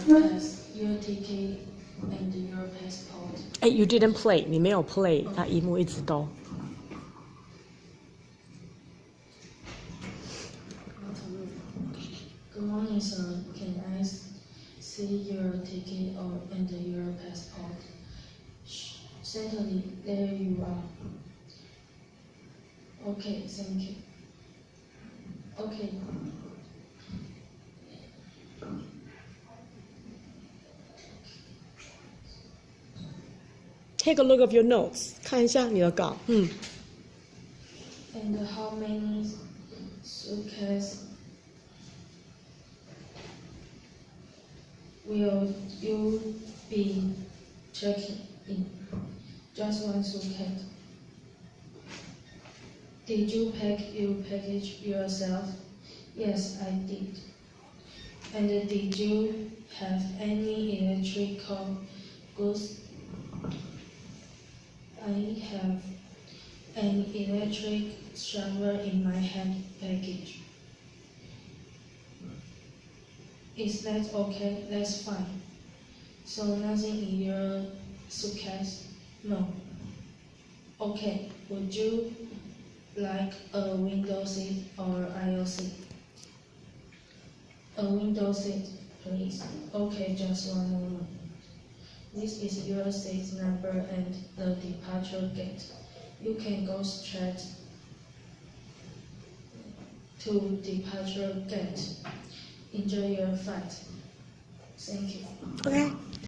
has your ticket and your passport. 哎 ，You didn't play， 你没有 play， 它荧幕一直都。Good morning, sir. Can I see your ticket and your passport? Certainly, there you are. Okay, thank you. Okay. Take a look of your notes， 看一下你的稿。And how many suitcases will you be checking in? Just one suitcase. Did you pack your package yourself? Yes, I did. And did you have any electrical goods? I have an electric shower in my hand package. Is that okay? That's fine. So nothing in your suitcase? No. Okay. Would you like a window seat or aisle seat? A window seat, please. Okay, just one moment. This is your seat number and the departure gate. You can go straight to departure gate. Enjoy your flight. Thank you. OK。